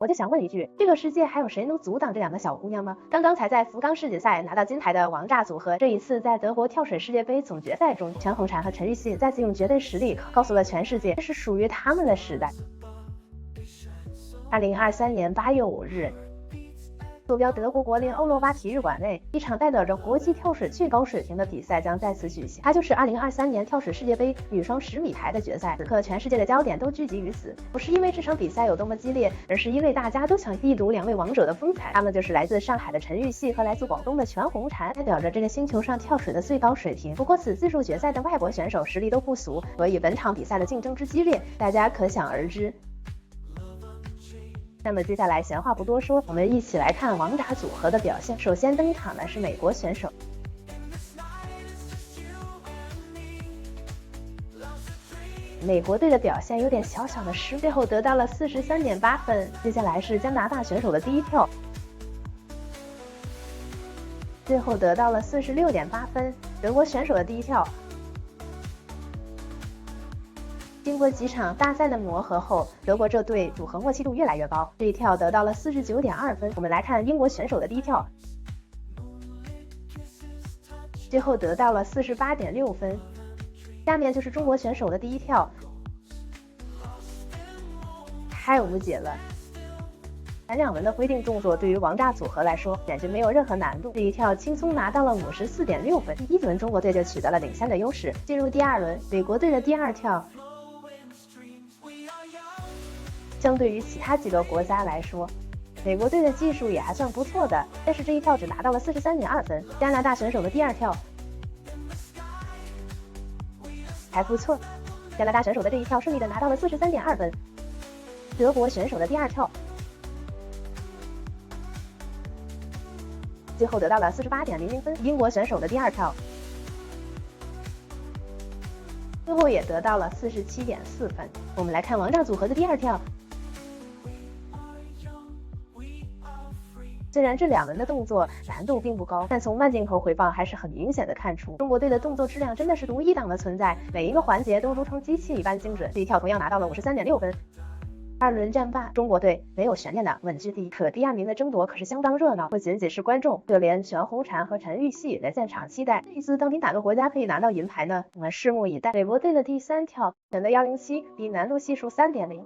我就想问一句，这个世界还有谁能阻挡这两个小姑娘吗？刚刚才在福冈世锦赛拿到金牌的王炸组合，这一次在德国跳水世界杯总决赛中，全红婵和陈芋汐再次用绝对实力告诉了全世界，这是属于他们的时代。2023年8月5日。坐标德国柏林欧罗巴体育馆内，一场代表着国际跳水最高水平的比赛将在此举行。它就是2023年跳水世界杯女双10米台的决赛。此刻，全世界的焦点都聚集于此，不是因为这场比赛有多么激烈，而是因为大家都想一睹两位王者的风采。他们就是来自上海的陈芋汐和来自广东的全红婵，代表着这个星球上跳水的最高水平。不过，此次入决赛的外国选手实力都不俗，所以本场比赛的竞争之激烈，大家可想而知。那么接下来闲话不多说，我们一起来看王炸组合的表现。首先登场的是美国选手，美国队的表现有点小小的失误，最后得到了43.8分。接下来是加拿大选手的第一跳，最后得到了46.8分。德国选手的第一跳。经过几场大赛的磨合后，德国这队组合默契度越来越高，这一跳得到了49.2分。我们来看英国选手的第一跳，最后得到了48.6分。下面就是中国选手的第一跳，太无解了。前两轮的规定动作对于王炸组合来说简直没有任何难度，这一跳轻松拿到了54.6分。第一轮中国队就取得了领先的优势。进入第二轮，美国队的第二跳。相对于其他几个国家来说，美国队的技术也还算不错的，但是这一跳只拿到了43.2分。加拿大选手的第二跳还不错，加拿大选手的这一跳顺利的拿到了43.2分。德国选手的第二跳最后得到了48.00分。英国选手的第二跳最后也得到了47.4分。我们来看王炸组合的第二跳。虽然这两轮的动作难度并不高，但从慢镜头回放还是很明显的看出，中国队的动作质量真的是独一档的存在，每一个环节都如同机器一般精准。这一跳同样拿到了53.6分。二轮战罢，中国队没有悬念的稳居第一，可第二名的争夺可是相当热闹，不仅仅是观众，就连全红婵和陈芋汐在现场期待，这一次到底哪个国家可以拿到银牌呢？我们拭目以待。美国队的第三跳选择107，比难度系数3.0。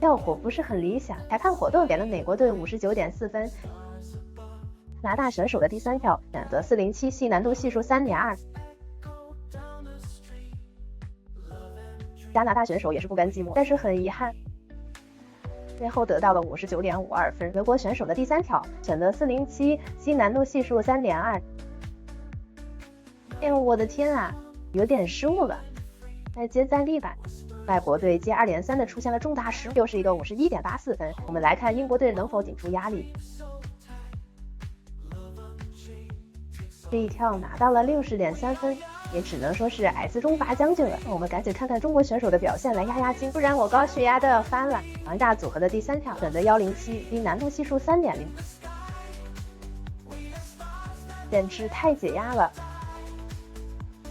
效果不是很理想，裁判活动给了美国队59.4分。加拿大选手的第三跳选择407，难度系数3.2。加拿大选手也是不甘寂寞，但是很遗憾，最后得到了59.52分。德国选手的第三跳选择407，难度系数3.2。我的天啊，有点失误了，再接再厉吧。外国队接二连三的出现了重大失误，又是一个51.84分。我们来看英国队能否顶住压力。这一跳拿到了60.3分，也只能说是矮子中拔将军了。我们赶紧看看中国选手的表现来压压惊，不然我高血压都要翻了。王炸组合的第三跳选择107，难度系数3.0，简直太解压了。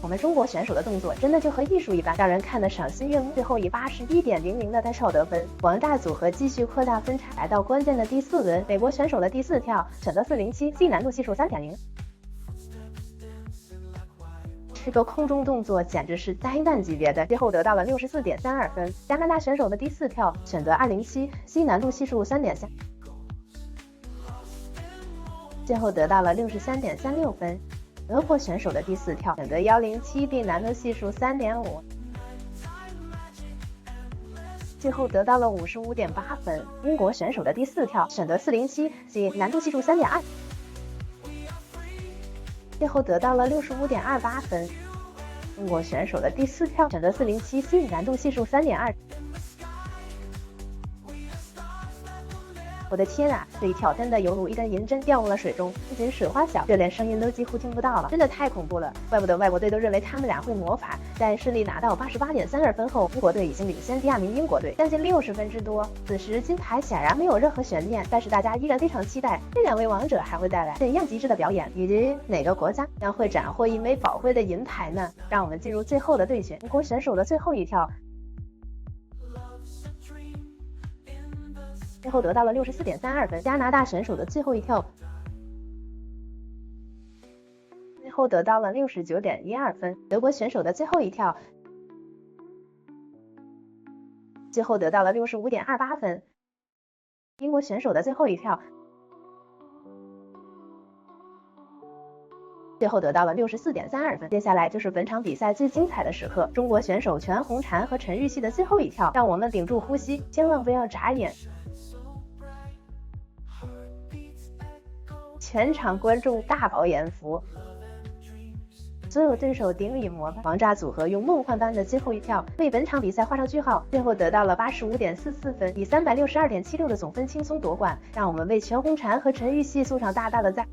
我们中国选手的动作真的就和艺术一般，让人看得赏心悦目。最后以81.00的单哨得分，王炸组合继续扩大分差，来到关键的第四轮。美国选手的第四跳选择407，难度系数3.0。这个空中动作简直是灾难级别的，最后得到了64.32分。加拿大选手的第四跳选择207，难度系数3.3，最后得到了63.36分。德国选手的第四跳选择107，难度系数3.5，最后得到了55.8分。英国选手的第四跳选择407，难度系数3.2，最后得到了65.28分。英国选手的第四跳选择407，难度系数3.2，我的天啊，这一跳真的犹如一根银针掉入了水中，不仅水花小，就连声音都几乎听不到了，真的太恐怖了。怪不得外国队都认为他们俩会魔法。在顺利拿到88.32分后，中国队已经领先第2名英国队将近60分之多。此时金牌显然没有任何悬念，但是大家依然非常期待这2位王者还会带来怎样极致的表演，以及哪个国家将会斩获一枚宝贵的银牌呢？让我们进入最后的对决，中国选手的最后一跳。最后得到了64.32分，加拿大选手的最后一跳，最后得到了69.12分，德国选手的最后一跳，最后得到了65.28分，英国选手的最后一跳，最后得到了64.32分。接下来就是本场比赛最精彩的时刻，中国选手全红婵和陈芋汐的最后一跳，让我们屏住呼吸，千万不要眨眼。全场观众大饱眼福，所有对手顶礼膜拜。王炸组合用梦幻般的最后一跳为本场比赛画上句号，最后得到了85.44分，以362.76的总分轻松夺冠，让我们为全红婵和陈芋汐送上大大的赞，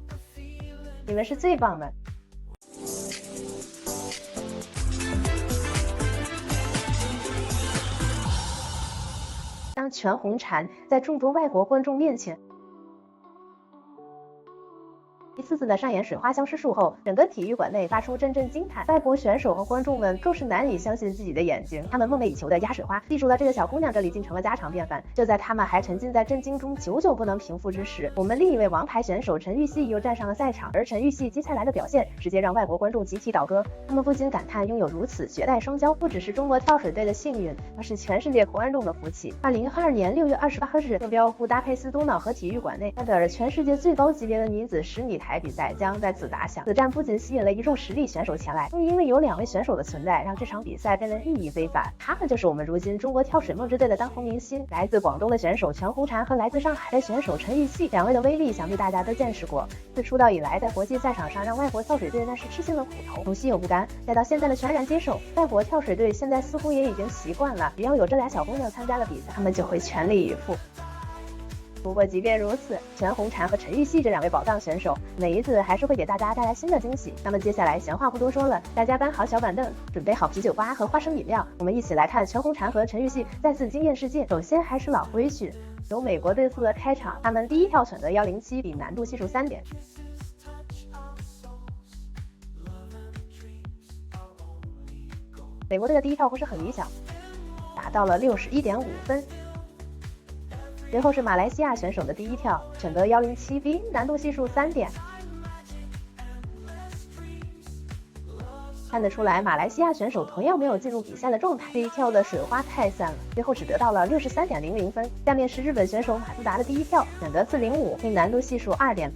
你们是最棒的。当全红婵在众多外国观众面前一次次的上演水花相失术后，整个体育馆内发出阵阵惊叹，外国选手和观众们更是难以相信自己的眼睛。他们梦寐以求的压水花，记住了这个小姑娘，这里竟成了家常便饭。就在他们还沉浸在震惊中，久久不能平复之时，我们另一位王牌选手陈芋汐又站上了赛场。而陈芋汐接下来的表现，直接让外国观众集体倒戈。他们不禁感叹，拥有如此绝代双骄，不只是中国跳水队的幸运，而是全世界观众的福气。2022年6月28日，目标布达佩斯多瑙河体育馆内，泰德尔全世界最高级别的女子10米台比赛将在此打响。此战不仅吸引了一众实力选手前来，更因为有2位选手的存在，让这场比赛变得意义非凡。他们就是我们如今中国跳水梦之队的当红明星，来自广东的选手全红婵和来自上海的选手陈芋汐。2位的威力想必大家都见识过。自出道以来，在国际赛场上让外国跳水队那是吃尽了苦头，从稀有不甘，再到现在的全然接受，外国跳水队现在似乎也已经习惯了，只要有这俩小姑娘参加了比赛，他们就会全力以赴。不过即便如此，全红婵和陈芋汐这2位宝藏选手，每一次还是会给大家带来新的惊喜。那么接下来闲话不多说了，大家搬好小板凳，准备好啤酒花和花生饮料，我们一起来看全红婵和陈芋汐再次惊艳世界。首先还是老规矩，由美国队负责开场，他们第一跳选择107，比难度系数3点。美国队的第一跳不是很理想，达到了61.5分。随后是马来西亚选手的第一跳，选择107B， 难度系数3点。看得出来，马来西亚选手同样没有进入比赛的状态，这一跳的水花太散了，最后只得到了63.00分。下面是日本选手马自达的第一跳，选择405，并难度系数2.8。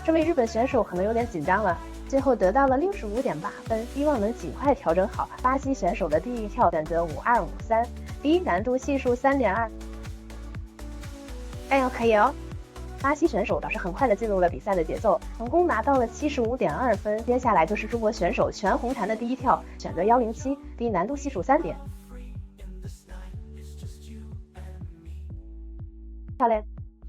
这位日本选手可能有点紧张了，最后得到了65.8分，希望能尽快调整好。巴西选手的第一跳选择5253，B 难度系数3.2。哎呦，可以哦！巴西选手倒是很快的进入了比赛的节奏，成功拿到了75.2分。接下来就是中国选手全红婵的第一跳，选择107，B 难度系数3点。漂亮！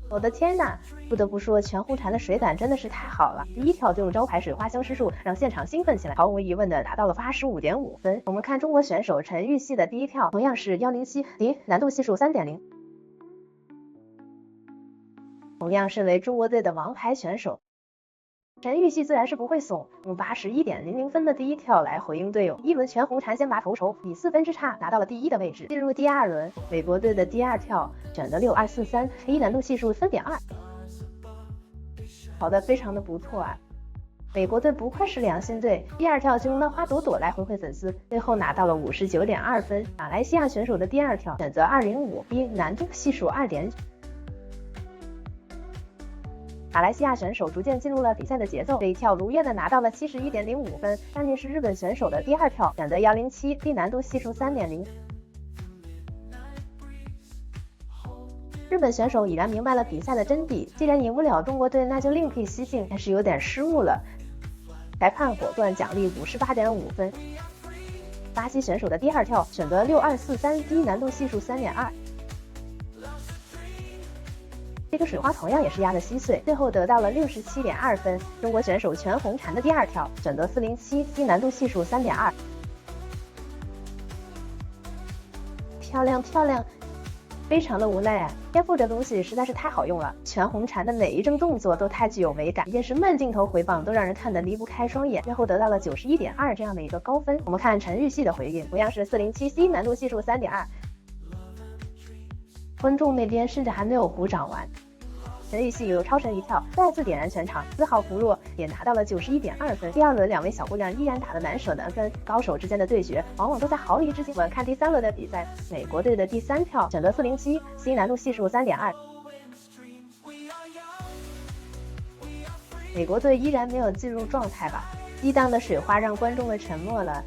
我的天呐，不得不说，全红婵的水感真的是太好了。第一跳就用招牌水花相失术，让现场兴奋起来，毫无疑问的达到了85.5分。我们看中国选手陈芋汐的第一跳，同样是107，难度系数3.0。同样身为中国队的王牌选手，陈芋汐自然是不会怂，用81.00分的第一跳来回应队友。一轮全红婵先拔头筹，以4分之差拿到了第一的位置。进入第2轮，美国队的第2跳选择6243，难度系数4.2，跑得非常的不错啊！美国队不愧是良心队，第2跳就用浪花朵朵来回馈粉丝，最后拿到了59.2分。马来西亚选手的第2跳选择205，难度系数2.9。马来西亚选手逐渐进入了比赛的节奏，这一跳如愿的拿到了71.05分。下面是日本选手的第2跳，选择107，难度系数3.0。日本选手已然明白了比赛的真谛，既然赢不了中国队，那就另辟蹊径，但是有点失误了。裁判果断奖励58.5分。巴西选手的第二跳选择6243，低难度系数 3.2。这个水花同样也是压得稀碎，最后得到了67.2分。中国选手全红婵的第二跳选择407，低难度系数 3.2。漂亮漂亮，非常的无奈啊！天赋这东西实在是太好用了，全红婵的每一帧动作都太具有美感，也是慢镜头回放都让人看得离不开双眼，最后得到了91.2这样的一个高分。我们看陈芋汐的回应，同样是407，C 难度系数 3.2。观众那边甚至还没有鼓掌完，陈芋汐有超神一跳，再次点燃全场，丝毫不弱，也拿到了91.2分。第二轮两位小姑娘依然打得难舍难分，高手之间的对决往往都在毫厘之间。我们看第三轮的比赛，美国队的第三跳选择407，C 难度系数 3.2。美国队依然没有进入状态吧？激荡的水花让观众们沉默了。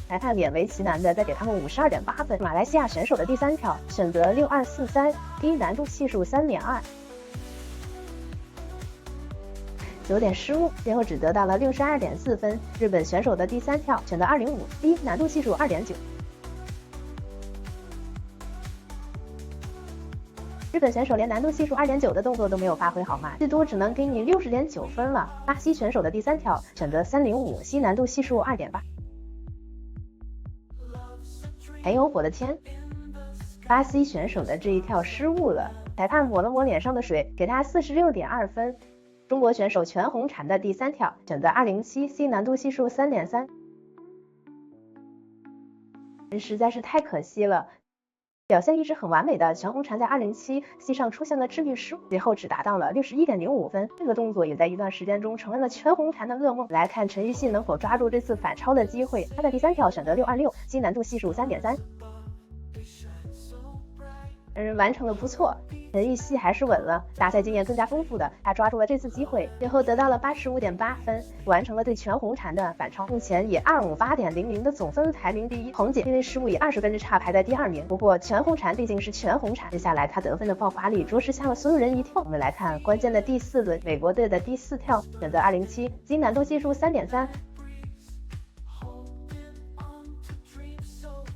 裁判勉为其难的再给他们52.8分。马来西亚选手的第三跳选择6243，低难度系数 3.2， 有点失误，最后只得到了62.4分。日本选手的第三跳选择205，低难度系数 2.9。日本选手连难度系数 2.9 的动作都没有发挥好嘛，最多只能给你60.9分了。巴西选手的第三跳选择305，西难度系数 2.8。哎呦我的天，巴西选手的这一跳失误了，裁判抹了抹脸上的水，给他46.2分。中国选手全红婵的第三跳选择207，C 难度系数 3.3， 实在是太可惜了。表现一直很完美的全红婵在207C 上出现了智力失误，最后只达到了61.05分。这个动作也在一段时间中成为了全红婵的噩梦。来看陈芋汐能否抓住这次反超的机会，她的第三跳选择626，新难度系数 3.3。完成的不错，陈芋汐还是稳了，大赛经验更加丰富的她抓住了这次机会，最后得到了85.8分，完成了对全红婵的反超。目前以258.00的总分排名第一，红姐因为失误以20分之差排在第二名。不过全红婵毕竟是全红婵，接下来她得分的爆发力着实吓了所有人一跳。我们来看关键的第四轮，美国队的第四跳选择207，金难度系数 3.3。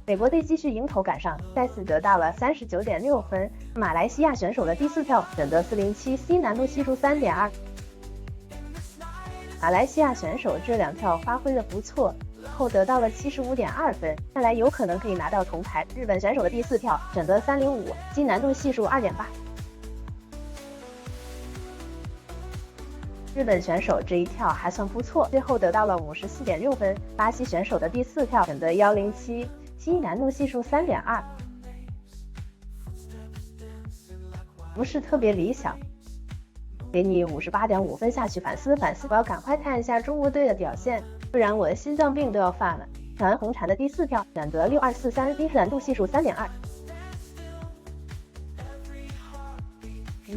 美国队继续迎头赶上，再次得到了39.6分。马来西亚选手的第四跳选择407，C 难度系数 3.2。马来西亚选手这两跳发挥的不错，后得到了75.2分，看来有可能可以拿到铜牌。日本选手的第四跳选择305，C 难度系数 2.8。日本选手这一跳还算不错，最后得到了54.6分。巴西选手的第四跳选择107。C 难度系数 3.2， 不是特别理想，给你58.5分下去反思反思。我要赶快看一下中国队的表现，不然我的心脏病都要犯了。全红婵的第四跳选择6243，低难度系数 3.2。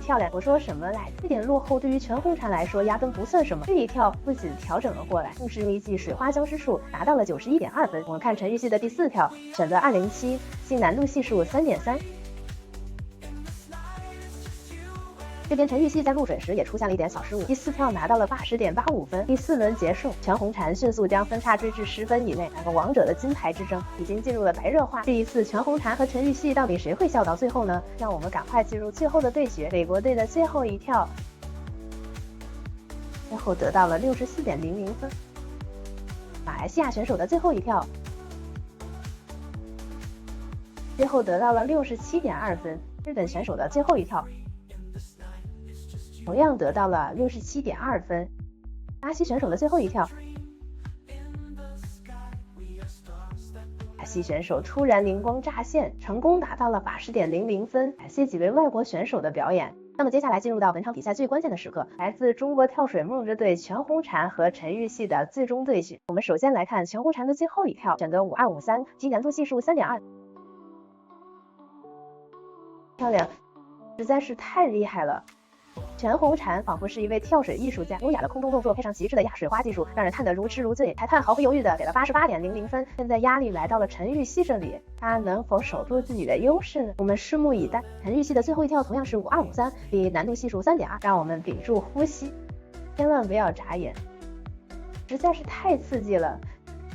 漂亮，我说什么来？这点落后对于全红婵来说压根不算什么。这一跳不仅调整了过来，更是用一记水花相思术拿到了91.2分。我们看陈芋汐的第四跳选择207，新难度系数 3.3。这边陈芋汐在入水时也出现了一点小失误，第四跳拿到了80.85分。第四轮结束，全红婵迅速将分差追至10分以内。两个王者的金牌之争已经进入了白热化。这一次全红婵和陈芋汐到底谁会笑到最后呢？让我们赶快进入最后的对决。美国队的最后一跳，最后得到了64.00分。马来西亚选手的最后一跳，最后得到了67.2分。日本选手的最后一跳，同样得到了67.2分。巴西选手的最后一跳，巴西选手突然灵光乍现，成功达到了80.00分。感谢几位外国选手的表演。那么接下来进入到本场比赛最关键的时刻，来自中国跳水梦之队全红婵和陈芋汐的最终对决。我们首先来看全红婵的最后一跳，选择5253，基难度系数 3.2。漂亮，实在是太厉害了。全红婵仿佛是一位跳水艺术家，优雅的空中动作配上极致的压水花技术，让人看得如痴如醉。裁判毫不犹豫的给了88.00分。现在压力来到了陈芋汐这里，她能否守住自己的优势呢？我们拭目以待。陈芋汐的最后一跳同样是5253，比难度系数 3.2， 让我们屏住呼吸，千万不要眨眼，实在是太刺激了。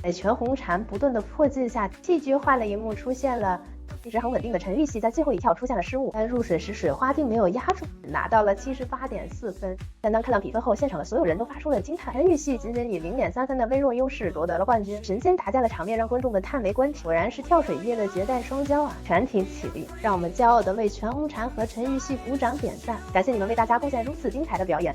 在全红婵不断的破镜下，戏剧化的一幕出现了。一直很稳定的陈芋汐在最后一跳出现了失误，但入水时水花并没有压住，拿到了78.4分。但当看到比分后，现场的所有人都发出了惊叹，陈芋汐仅仅以0.3分的微弱优势夺得了冠军，神仙打架的场面让观众们叹为观止。果然是跳水界的绝代双骄啊！全体起立，让我们骄傲的为全红婵和陈芋汐鼓掌点赞，感谢你们为大家贡献如此精彩的表演。